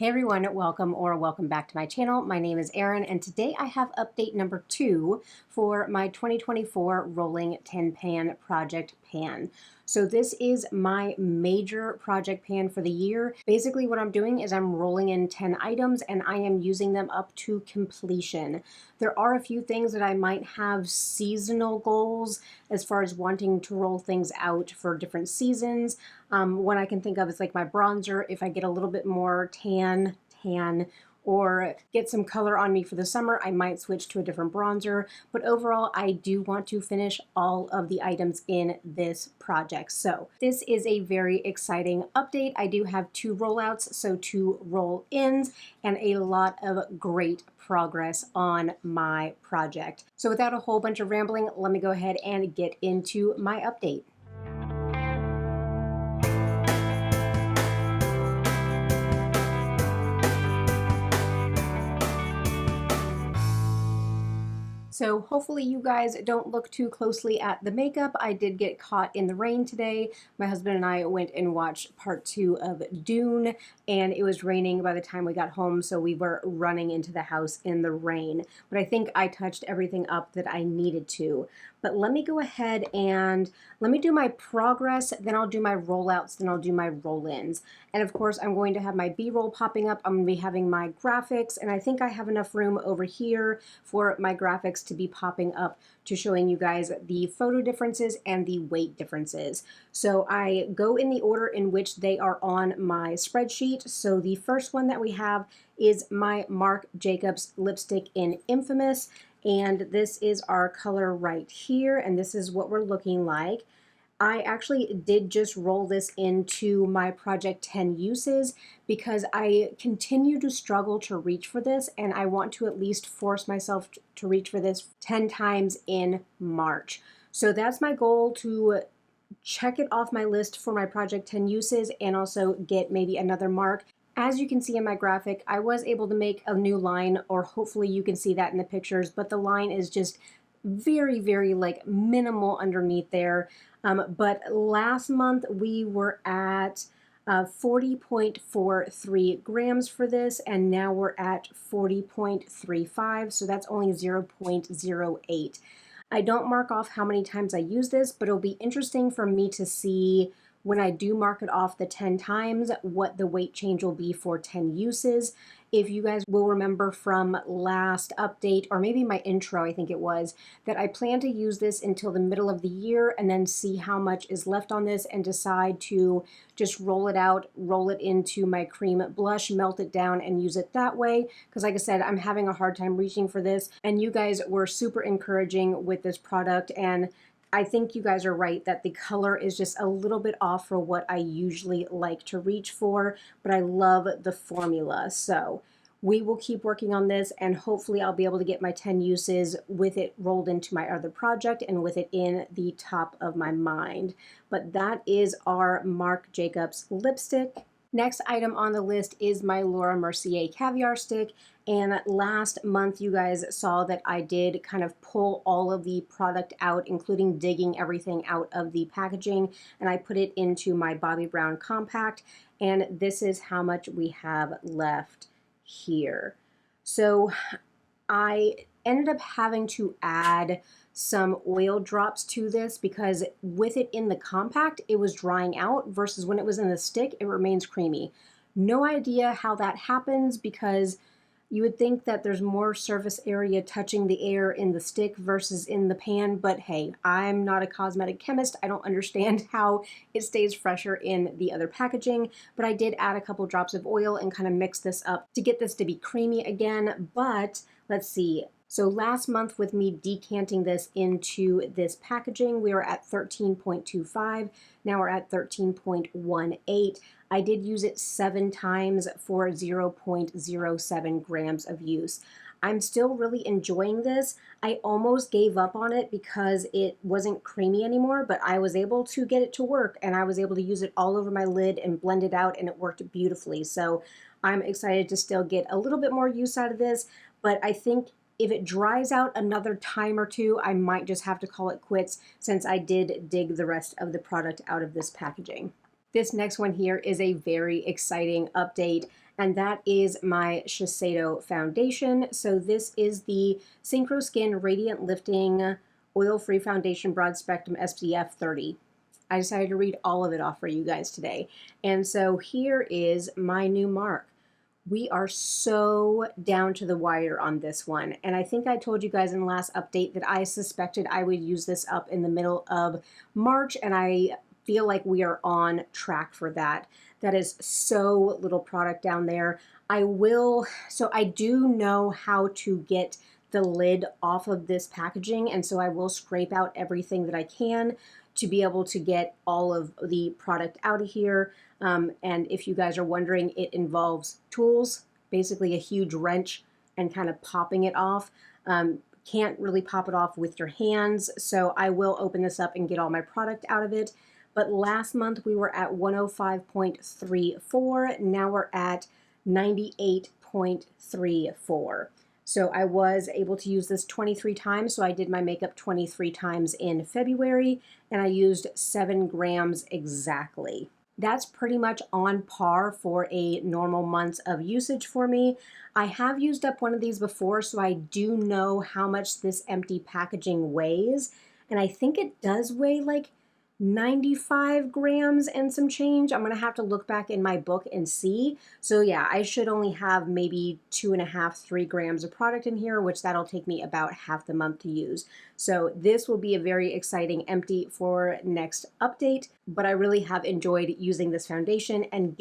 Hey everyone, welcome back to my channel. My name is Erin and today I have update number 2 for my 2024 rolling tin pan project pan. So this is my major project pan for the year. Basically what I'm doing is I'm rolling in 10 items and I am using them up to completion. There are a few things that I might have seasonal goals as far as wanting to roll things out for different seasons. One I can think of is like my bronzer. If I get a little bit more tan or get some color on me for the summer, I might switch to a different bronzer. But overall, I do want to finish all of the items in this project. So this is a very exciting update. I do have 2 rollouts, so 2 roll-ins, and a lot of great progress on my project. So without a whole bunch of rambling, let me go ahead and get into my update. So hopefully you guys don't look too closely at the makeup. I did get caught in the rain today. My husband and I went and watched part 2 of Dune, and it was raining by the time we got home, so we were running into the house in the rain. But I think I touched everything up that I needed to. But let me go ahead and let me do my progress, then I'll do my rollouts, then I'll do my roll-ins. And of course, I'm going to have my B-roll popping up. I'm going to be having my graphics, and I think I have enough room over here for my graphics to be popping up to showing you guys the photo differences and the weight differences. So I go in the order in which they are on my spreadsheet. So the first one that we have is my Marc Jacobs lipstick in Infamous. And this is our color right here, and this is what we're looking like. I actually did just roll this into my Project 10 uses because I continue to struggle to reach for this, and I want to at least force myself to reach for this 10 times in March. So that's my goal, to check it off my list for my Project 10 uses and also get maybe another Marc. As you can see in my graphic, I was able to make a new line, or hopefully you can see that in the pictures, but the line is just very like minimal underneath there. But last month we were at 40.43 grams for this, and now we're at 40.35, so that's only 0.08. I don't mark off how many times I use this, but it'll be interesting for me to see when I do mark it off the 10 times, what the weight change will be for 10 uses. If you guys will remember from last update, or maybe my intro, I think it was, that I plan to use this until the middle of the year and then see how much is left on this and decide to just roll it out, roll it into my cream blush, melt it down and use it that way. Because like I said, I'm having a hard time reaching for this, and you guys were super encouraging with this product, and I think you guys are right that the color is just a little bit off for what I usually like to reach for, but I love the formula. So we will keep working on this, and hopefully I'll be able to get my 10 uses with it rolled into my other project and with it in the top of my mind. But that is our Marc Jacobs lipstick. Next item on the list is my Laura Mercier caviar stick, and last month you guys saw that I did kind of pull all of the product out, including digging everything out of the packaging, and I put it into my Bobbi Brown compact, and this is how much we have left here. So I ended up having to add some oil drops to this because with it in the compact, it was drying out, versus when it was in the stick, it remains creamy. No idea how that happens, because you would think that there's more surface area touching the air in the stick versus in the pan, but hey, I'm not a cosmetic chemist. I don't understand how it stays fresher in the other packaging, but I did add a couple drops of oil and kind of mix this up to get this to be creamy again. But let's see. So last month, with me decanting this into this packaging, we were at 13.25. Now we're at 13.18. I did use it 7 times for 0.07 grams of use. I'm still really enjoying this. I almost gave up on it because it wasn't creamy anymore, but I was able to get it to work, and I was able to use it all over my lid and blend it out, and it worked beautifully. So I'm excited to still get a little bit more use out of this, but I think if it dries out another time or 2, I might just have to call it quits, since I did dig the rest of the product out of this packaging. This next one here is a very exciting update. and that is my Shiseido foundation. So this is the Synchro Skin Radiant Lifting Oil-Free Foundation Broad Spectrum SPF 30. I decided to read all of it off for you guys today. And so here is my new Marc. We are so down to the wire on this one. And I think I told you guys in the last update that I suspected I would use this up in the middle of March, and I feel like we are on track for that. That is so little product down there. So I do know how to get the lid off of this packaging, and so I will scrape out everything that I can to be able to get all of the product out of here. And if you guys are wondering, it involves tools, basically a huge wrench and kind of popping it off. Can't really pop it off with your hands, so I will open this up and get all my product out of it. But last month we were at 105.34, now we're at 98.34. So I was able to use this 23 times, so I did my makeup 23 times in February, and I used 7 grams exactly. That's pretty much on par for a normal month of usage for me. I have used up one of these before, so I do know how much this empty packaging weighs, and I think it does weigh like 95 grams and some change. I'm gonna have to look back in my book and see. So yeah, I should only have maybe 2.5, 3 grams of product in here, which that'll take me about half the month to use. So this will be a very exciting empty for next update, but I really have enjoyed using this foundation and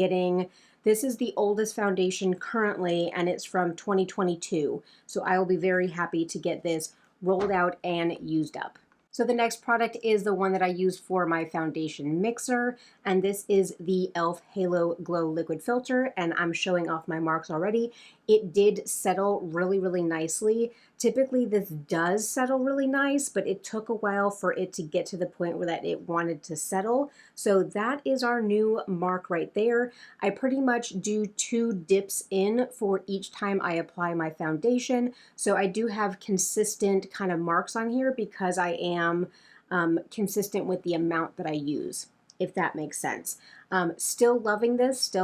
this is the oldest foundation currently, and it's from 2022. So I will be very happy to get this rolled out and used up. So the next product is the one that I use for my foundation mixer, and this is the e.l.f. Halo Glow Liquid Filter, and I'm showing off my marks already. It did settle really, really nicely. Typically this does settle really nice, but it took a while for it to get to the point where that it wanted to settle. So that is our new Marc right there. I pretty much do 2 dips in for each time I apply my foundation. So I do have consistent kind of marks on here because I am consistent with the amount that I use, if that makes sense. Still loving this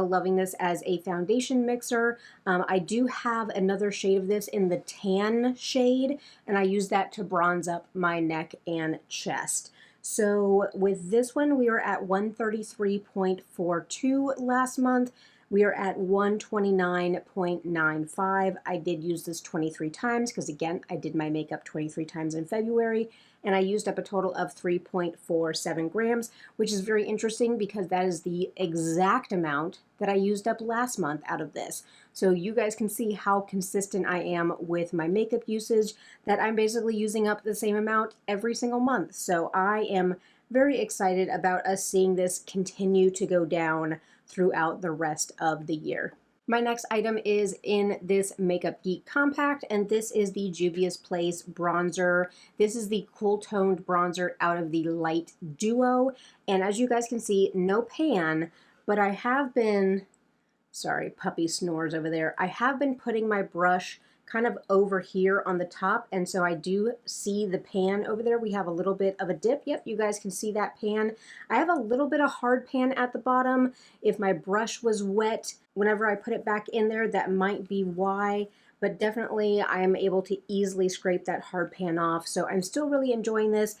as a foundation mixer. I do have another shade of this in the tan shade, and I use that to bronze up my neck and chest. So with this one, we were at 133.42 last month. We are at 129.95. I did use this 23 times because, again, I did my makeup 23 times in February, and I used up a total of 3.47 grams, which is very interesting because that is the exact amount that I used up last month out of this. So you guys can see how consistent I am with my makeup usage, that I'm basically using up the same amount every single month. So I am very excited about us seeing this continue to go down throughout the rest of the year. My next item is in this Makeup Geek Compact, and this is the Juvia's Place bronzer. This is the cool toned bronzer out of the Light Duo, and as you guys can see, no pan, but I have been, sorry, puppy snores over there. I have been putting my brush kind of over here on the top, and so I do see the pan over there. We have a little bit of a dip. Yep, you guys can see that pan. I have a little bit of hard pan at the bottom. If my brush was wet, whenever I put it back in there, that might be why, but definitely I am able to easily scrape that hard pan off. So I'm still really enjoying this.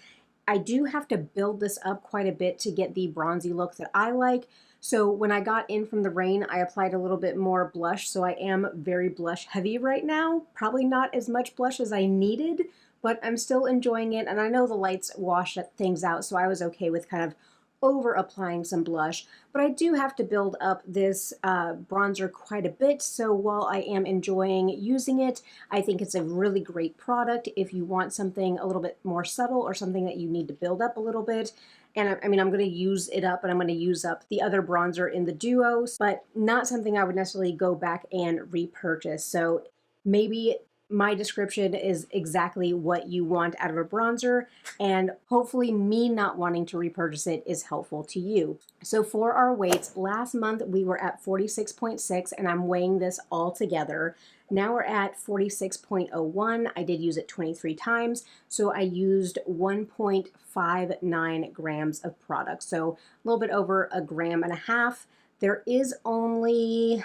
I do have to build this up quite a bit to get the bronzy look that I like. So when I got in from the rain, I applied a little bit more blush, so I am very blush heavy right now. Probably not as much blush as I needed, but I'm still enjoying it, and I know the lights wash things out, so I was okay with kind of over applying some blush. But I do have to build up this bronzer quite a bit, so while I am enjoying using it, I think it's a really great product if you want something a little bit more subtle or something that you need to build up a little bit. And I mean, I'm going to use it up, and I'm going to use up the other bronzer in the duos, but not something I would necessarily go back and repurchase. So maybe my description is exactly what you want out of a bronzer, and hopefully me not wanting to repurchase it is helpful to you. So for our weights, last month we were at 46.6, and I'm weighing this all together. Now we're at 46.01. I did use it 23 times, so I used 1.59 grams of product, so a little bit over 1.5 grams. There is only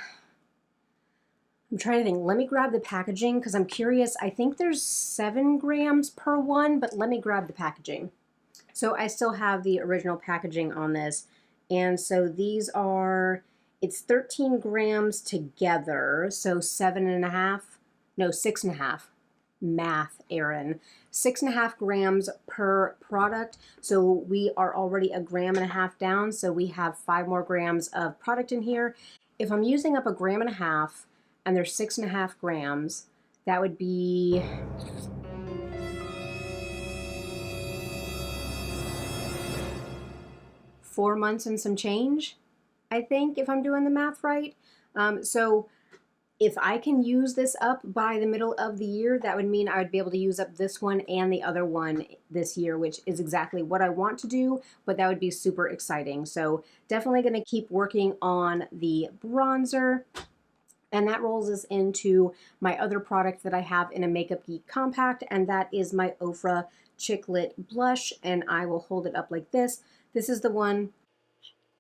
I'm trying to think. Let me grab the packaging because I'm curious. I think there's 7 grams per one, but let me grab the packaging. So I still have the original packaging on this. And so these are, it's 13 grams together. So 7.5, no, 6.5. Math, Aaron. 6.5 grams per product. So we are already 1.5 grams down. So we have 5 more grams of product in here. If I'm using up 1.5 grams and there's 6.5 grams, that would be 4 months and some change, I think, if I'm doing the math right. So if I can use this up by the middle of the year, that would mean I would be able to use up this one and the other one this year, which is exactly what I want to do, but that would be super exciting. So definitely going to keep working on the bronzer. And that rolls us into my other product that I have in a Makeup Geek compact, and that is my Ofra Chick Lit blush, and I will hold it up like this. This is the one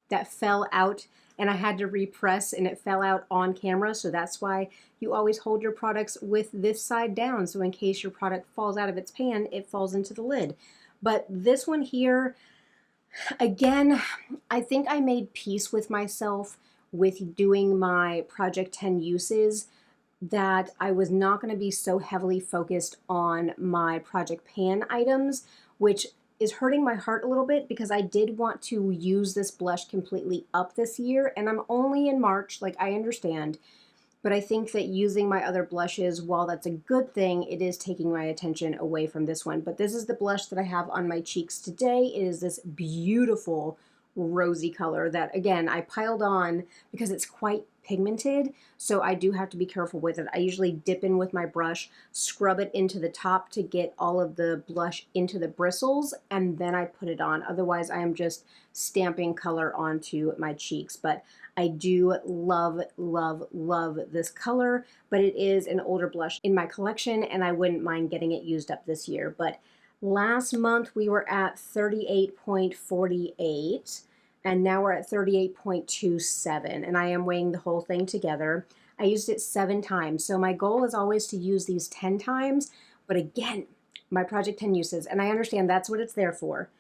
that fell out and I had to repress and it fell out on camera, so that's why you always hold your products with this side down, so in case your product falls out of its pan, it falls into the lid. But this one here, again, I think I made peace with myself with doing my Project 10 uses, that I was not going to be so heavily focused on my Project Pan items, which is hurting my heart a little bit because I did want to use this blush completely up this year, and I'm only in March, like I understand, but I think that using my other blushes, while that's a good thing, it is taking my attention away from this one. But this is the blush that I have on my cheeks today. It is this beautiful rosy color that, again, I piled on because it's quite pigmented, so I do have to be careful with it. I usually dip in with my brush, scrub it into the top to get all of the blush into the bristles, and then I put it on. Otherwise, I am just stamping color onto my cheeks. But I do love, love, love this color, but it is an older blush in my collection, and I wouldn't mind getting it used up this year. But last month we were at 38.48, and now we're at 38.27, and I am weighing the whole thing together. I used it 7 times, so my goal is always to use these 10 times, but again, my Project 10 uses, and I understand that's what it's there for.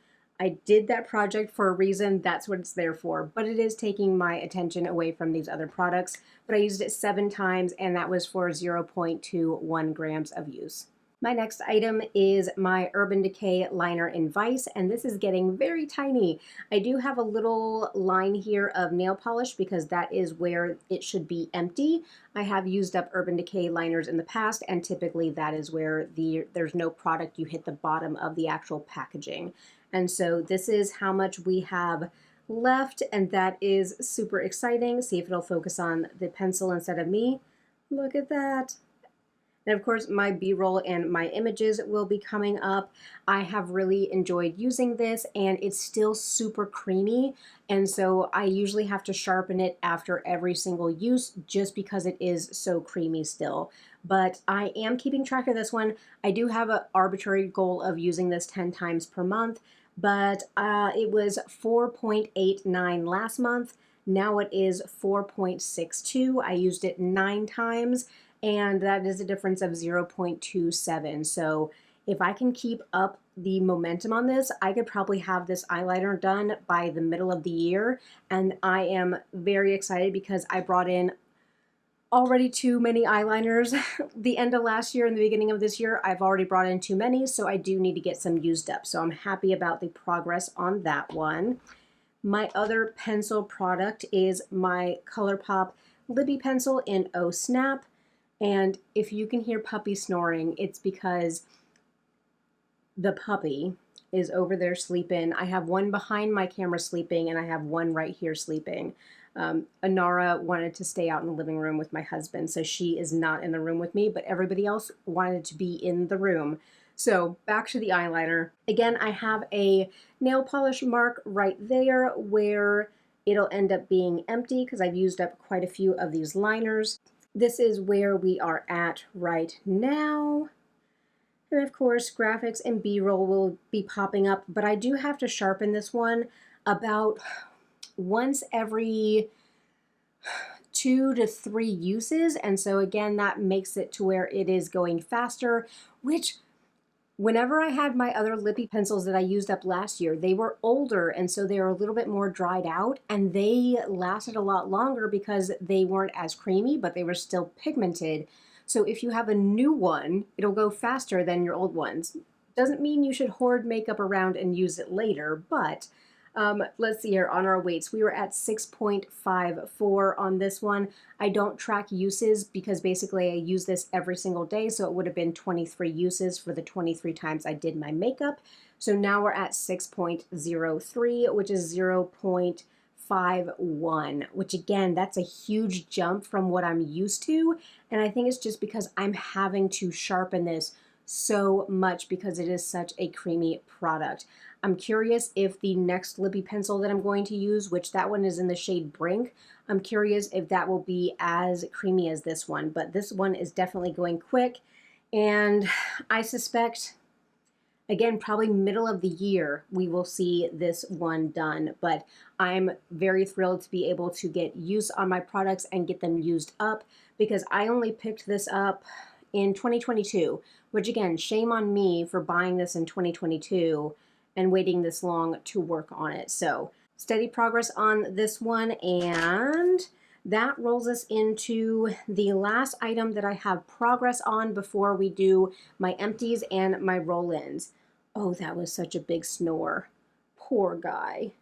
I did that project for a reason, that's what it's there for, but it is taking my attention away from these other products. But I used it 7 times, and that was for 0.21 grams of use. My next item is my Urban Decay liner in Vice, and this is getting very tiny. I do have a little line here of nail polish because that is where it should be empty. I have used up Urban Decay liners in the past, and typically that is where there's no product, you hit the bottom of the actual packaging. And so this is how much we have left, and that is super exciting. See if it'll focus on the pencil instead of me. Look at that. And of course, my B-roll and my images will be coming up. I have really enjoyed using this, and it's still super creamy. And so I usually have to sharpen it after every single use just because it is so creamy still. But I am keeping track of this one. I do have an arbitrary goal of using this 10 times per month, but it was 4.89 last month. Now it is 4.62. I used it 9 times. And that is a difference of 0.27. So if I can keep up the momentum on this, I could probably have this eyeliner done by the middle of the year. And I am very excited because I brought in already too many eyeliners. The end of last year and the beginning of this year, I've already brought in too many, so I do need to get some used up. So I'm happy about the progress on that one. My other pencil product is my ColourPop Libby pencil in Oh Snap. And if you can hear puppy snoring, it's because the puppy is over there sleeping. I have one behind my camera sleeping, and I have one right here sleeping. Anara wanted to stay out in the living room with my husband, so she is not in the room with me, but everybody else wanted to be in the room. So back to the eyeliner. Again, I have a nail polish mark right there where it'll end up being empty because I've used up quite a few of these liners. This is where we are at right now. And of course, graphics and B-roll will be popping up, but I do have to sharpen this one about once every 2 to 3 uses, and so again, that makes it to where it is going faster, which whenever I had my other lippy pencils that I used up last year, they were older, and so they were a little bit more dried out, and they lasted a lot longer because they weren't as creamy, but they were still pigmented. So if you have a new one, it'll go faster than your old ones. Doesn't mean you should hoard makeup around and use it later, but let's see here on our weights. We were at 6.54 on this one. I don't track uses because basically I use this every single day, so it would have been 23 uses for the 23 times I did my makeup. So now we're at 6.03, which is 0.51, which again, that's a huge jump from what I'm used to. And I think it's just because I'm having to sharpen this so much because it is such a creamy product. I'm curious if the next lippy pencil that I'm going to use, which that one is in the shade Brink, I'm curious if that will be as creamy as this one, but this one is definitely going quick, and I suspect, again, probably middle of the year, we will see this one done, but I'm very thrilled to be able to get use on my products and get them used up because I only picked this up in 2022, which again, shame on me for buying this in 2022 and waiting this long to work on it. So steady progress on this one, and that rolls us into the last item that I have progress on before we do my empties and my roll-ins. Oh, that was such a big snore. Poor guy.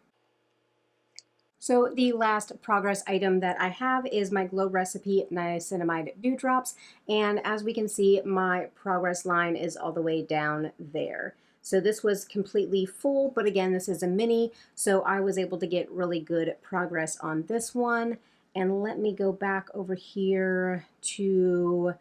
So the last progress item that I have is my Glow Recipe Niacinamide Dewdrops, and as we can see, my progress line is all the way down there. So this was completely full, but again, this is a mini, so I was able to get really good progress on this one. And let me go back over here to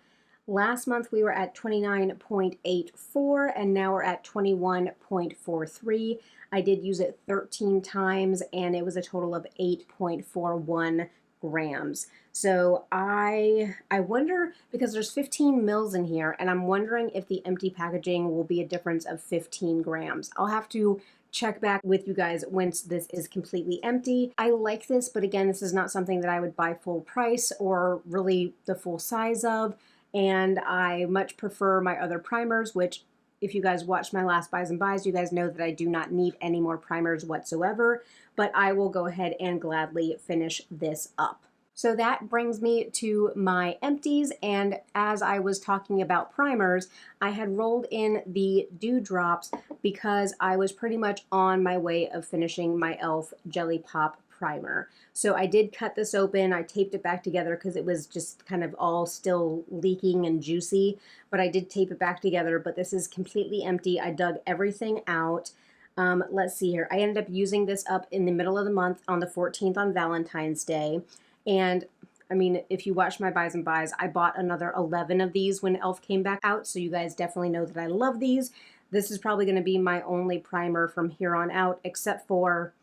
last month. We were at 29.84, and now we're at 21.43. I did use it 13 times, and it was a total of 8.41 grams. So I wonder, because there's 15 mils in here, and I'm wondering if the empty packaging will be a difference of 15 grams. I'll have to check back with you guys once this is completely empty. I like this, but again, this is not something that I would buy full price or really the full size of, and I much prefer my other primers, which if you guys watched my last buys and buys, you guys know that I do not need any more primers whatsoever, but I will go ahead and gladly finish this up. So that brings me to my empties, and as I was talking about primers, I had rolled in the Dewdrops because I was pretty much on my way of finishing my e.l.f. Jelly Pop primer. So I did cut this open, I taped it back together because it was just kind of all still leaking and juicy, but I did tape it back together, but this is completely empty. I dug everything out. Let's see here. I ended up using this up in the middle of the month on the 14th on Valentine's Day. And I mean, if you watch my buys and buys, I bought another 11 of these when e.l.f. came back out, so you guys definitely know that I love these. This is probably going to be my only primer from here on out, except for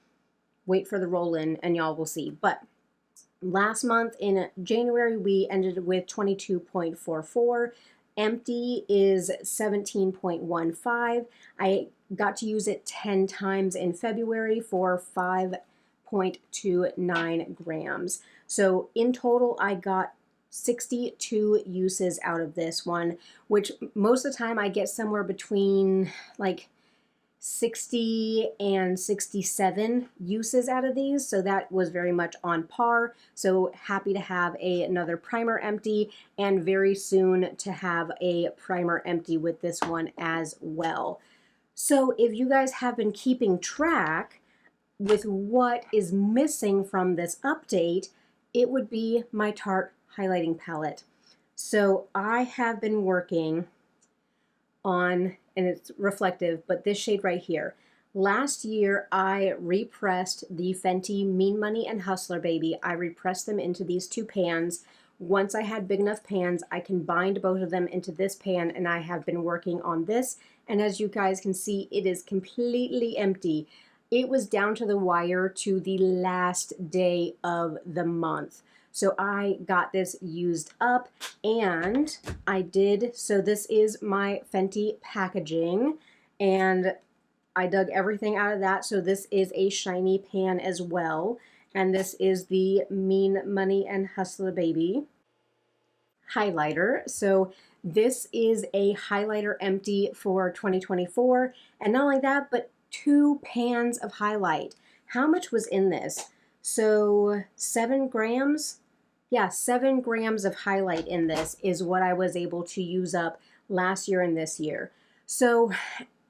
wait for the roll-in and y'all will see. But last month in January, we ended with 22.44. Empty is 17.15. I got to use it 10 times in February for 5.29 grams. So in total, I got 62 uses out of this one, which most of the time I get somewhere between like 60 and 67 uses out of these, so that was very much on par. So happy to have another primer empty, and very soon to have a primer empty with this one as well. So if you guys have been keeping track with what is missing from this update, it would be my Tarte highlighting palette. So I have been working on, and it's reflective, but this shade right here. Last year, I repressed the Fenty Mean Money and Hustler Baby. I repressed them into these two pans. Once I had big enough pans, I combined both of them into this pan, and I have been working on this. And as you guys can see, it is completely empty. It was down to the wire to the last day of the month. So I got this used up, and I did, so this is my Fenty packaging, and I dug everything out of that, so this is a shiny pan as well. And this is the Mean Money and Hustler Baby highlighter. So this is a highlighter empty for 2024. And not only that, but 2 pans of highlight. How much was in this? So 7 grams? Yeah, 7 grams of highlight in this is what I was able to use up last year and this year. So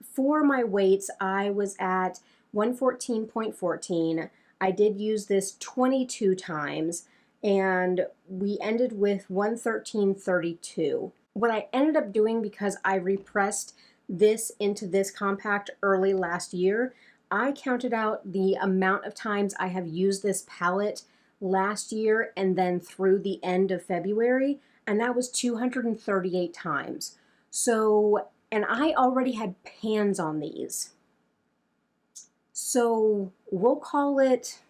for my weights, I was at 114.14. I did use this 22 times, and we ended with 113.32. What I ended up doing, because I repressed this into this compact early last year, I counted out the amount of times I have used this palette last year and then through the end of February, and that was 238 times. So, and I already had pans on these. So we'll call it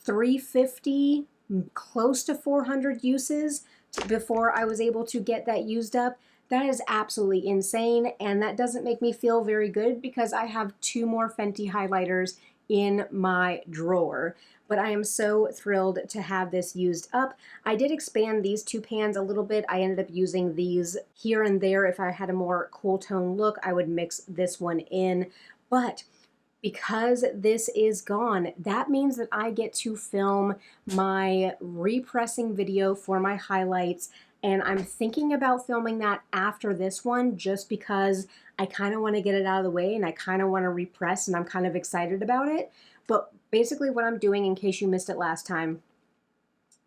350, close to 400 uses before I was able to get that used up. That is absolutely insane, and that doesn't make me feel very good because I have 2 more Fenty highlighters in my drawer. But I am so thrilled to have this used up. I did expand these 2 pans a little bit. I ended up using these here and there. If I had a more cool tone look, I would mix this one in. But because this is gone, that means that I get to film my repressing video for my highlights, and I'm thinking about filming that after this one just because I kind of want to get it out of the way and I kind of want to repress, and I'm kind of excited about it. But basically what I'm doing, in case you missed it last time,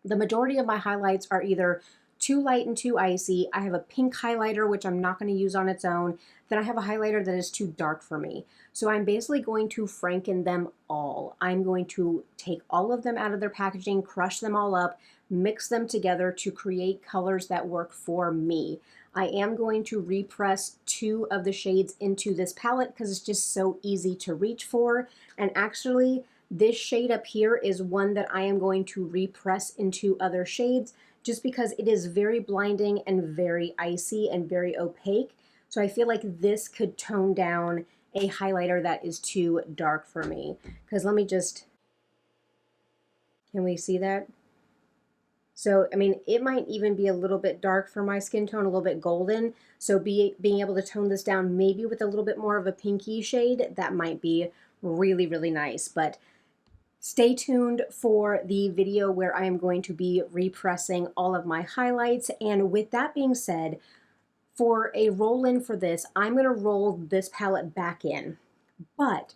the majority of my highlights are either too light and too icy. I have a pink highlighter, which I'm not going to use on its own. Then I have a highlighter that is too dark for me. So I'm basically going to Franken them all. I'm going to take all of them out of their packaging, crush them all up, mix them together to create colors that work for me. I am going to repress 2 of the shades into this palette because it's just so easy to reach for. And actually, this shade up here is one that I am going to repress into other shades just because it is very blinding and very icy and very opaque. So I feel like this could tone down a highlighter that is too dark for me. Because let me just, can we see that? So, I mean, it might even be a little bit dark for my skin tone, a little bit golden. So being able to tone this down maybe with a little bit more of a pinky shade, that might be really, really nice. But stay tuned for the video where I am going to be repressing all of my highlights. And with that being said, for a roll-in for this, I'm going to roll this palette back in. But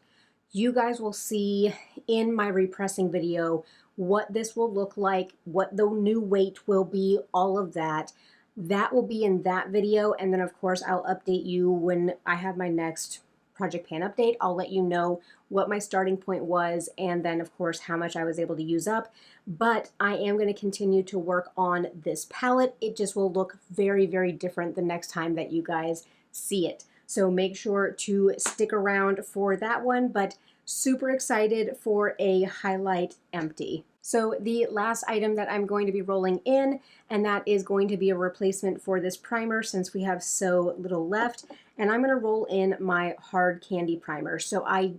you guys will see in my repressing video what this will look like, what the new weight will be, all of that. That will be in that video. And then, of course, I'll update you when I have my next project pan update. I'll let you know what my starting point was, and then of course how much I was able to use up. But I am going to continue to work on this palette. It just will look very, very different the next time that you guys see it. So make sure to stick around for that one, but super excited for a highlight empty. So the last item that I'm going to be rolling in, and that is going to be a replacement for this primer since we have so little left, and I'm going to roll in my hard candy primer. So I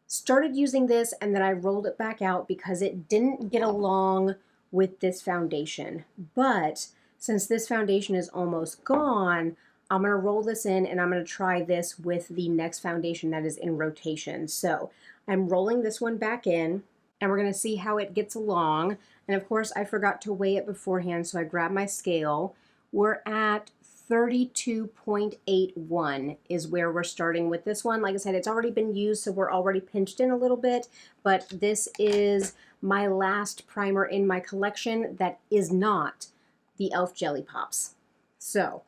started using this and then I rolled it back out because it didn't get along with this foundation. But since this foundation is almost gone, I'm going to roll this in and I'm going to try this with the next foundation that is in rotation. So I'm rolling this one back in, and we're going to see how it gets along. And of course, I forgot to weigh it beforehand, so I grabbed my scale. We're at 32.81 is where we're starting with this one. Like I said, it's already been used, so we're already pinched in a little bit, but this is my last primer in my collection that is not the e.l.f. Jelly Pops. So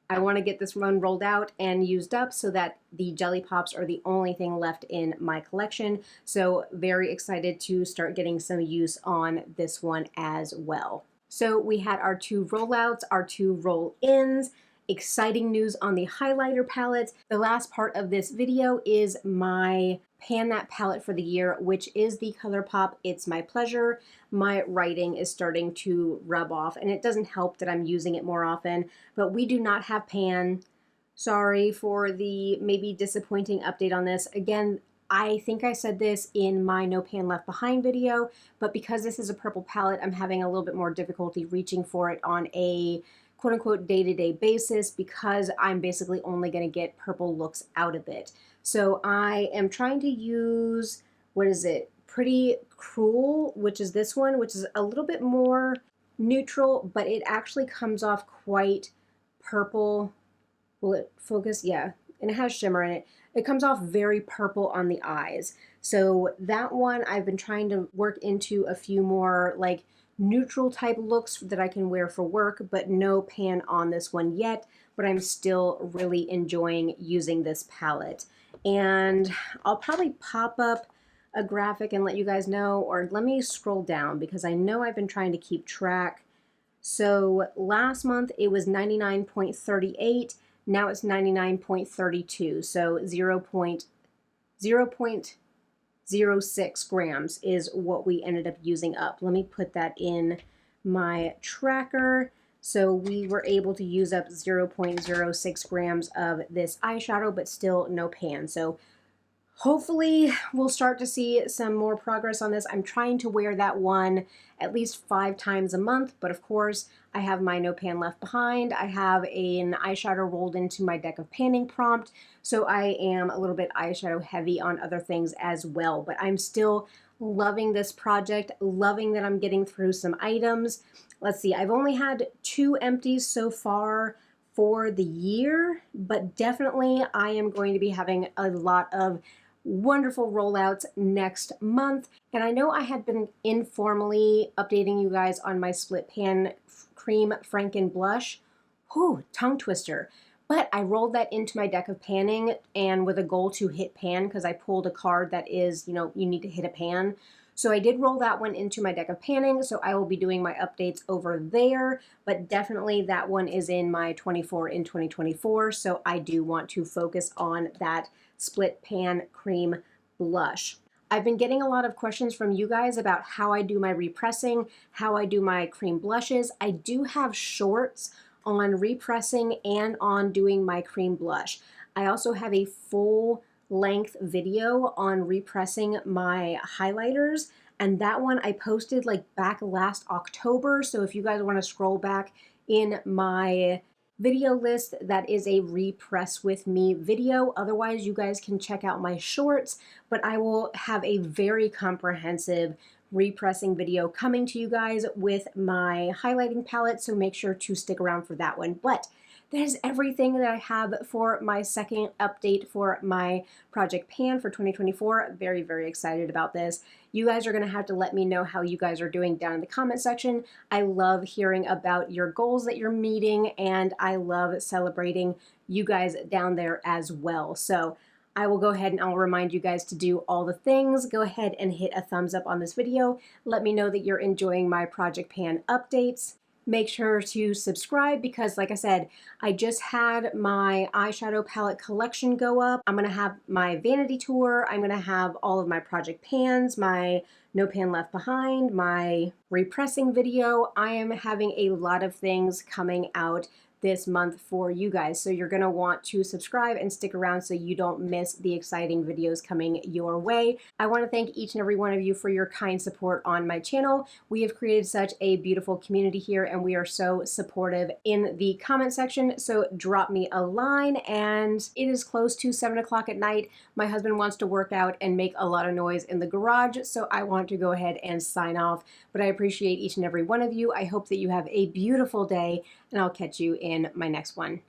I want to get this one rolled out and used up so that the Jelly Pops are the only thing left in my collection. So very excited to start getting some use on this one as well. So we had our 2 rollouts, our 2 roll-ins. Exciting news on the highlighter palette. The last part of this video is my Pan That palette for the year, which is the ColourPop It's My Pleasure. My writing is starting to rub off, and it doesn't help that I'm using it more often, but we do not have Pan. Sorry for the maybe disappointing update on this. Again, I think I said this in my No Pan Left Behind video, but because this is a purple palette, I'm having a little bit more difficulty reaching for it on a quote unquote day-to-day basis because I'm basically only going to get purple looks out of it. So I am trying to use, what is it? Pretty Cruel, which is this one, which is a little bit more neutral, but it actually comes off quite purple. Will it focus? Yeah, and it has shimmer in it. It comes off very purple on the eyes. So that one I've been trying to work into a few more like neutral type looks that I can wear for work, but no pan on this one yet, but I'm still really enjoying using this palette. And I'll probably pop up a graphic and let you guys know, or let me scroll down because I know I've been trying to keep track. So last month it was 99.38, now it's 99.32, so 0.06 grams is what we ended up using up. Let me put that in my tracker. So we were able to use up 0.06 grams of this eyeshadow, but still no pan. So hopefully we'll start to see some more progress on this. I'm trying to wear that one at least 5 times a month, but of course I have my No Pan Left Behind. I have an eyeshadow rolled into my deck of panning prompt, so I am a little bit eyeshadow heavy on other things as well, but I'm still loving this project, loving that I'm getting through some items. Let's see, I've only had 2 empties so far for the year, but definitely I am going to be having a lot of wonderful rollouts next month. And I know I had been informally updating you guys on my split pan cream Franken blush. Whew, tongue twister. But I rolled that into my deck of panning and with a goal to hit pan because I pulled a card that is, you know, you need to hit a pan. So I did roll that one into my deck of panning, so I will be doing my updates over there, but definitely that one is in my 24 in 2024, so I do want to focus on that split pan cream blush. I've been getting a lot of questions from you guys about how I do my repressing, how I do my cream blushes. I do have shorts on repressing and on doing my cream blush. I also have a full length video on repressing my highlighters, and that one I posted like back last October, so if you guys want to scroll back in my video list, that is a repress with me video. Otherwise you guys can check out my shorts, but I will have a very comprehensive repressing video coming to you guys with my highlighting palette, so make sure to stick around for that one. But that is everything that I have for my second update for my Project Pan for 2024. Very, very excited about this. You guys are going to have to let me know how you guys are doing down in the comment section. I love hearing about your goals that you're meeting, and I love celebrating you guys down there as well. So I will go ahead and I'll remind you guys to do all the things. Go ahead and hit a thumbs up on this video. Let me know that you're enjoying my Project Pan updates. Make sure to subscribe because, like I said, I just had my eyeshadow palette collection go up. I'm going to have my vanity tour. I'm going to have all of my project pans, my No Pan Left Behind, my repressing video. I am having a lot of things coming out this month for you guys, so you're going to want to subscribe and stick around so you don't miss the exciting videos coming your way. I want to thank each and every one of you for your kind support on my channel. We have created such a beautiful community here, and we are so supportive in the comment section, so drop me a line. And it is close to 7 o'clock at night. My husband wants to work out and make a lot of noise in the garage, so I want to go ahead and sign off, but I appreciate each and every one of you. I hope that you have a beautiful day, and I'll catch you in my next one.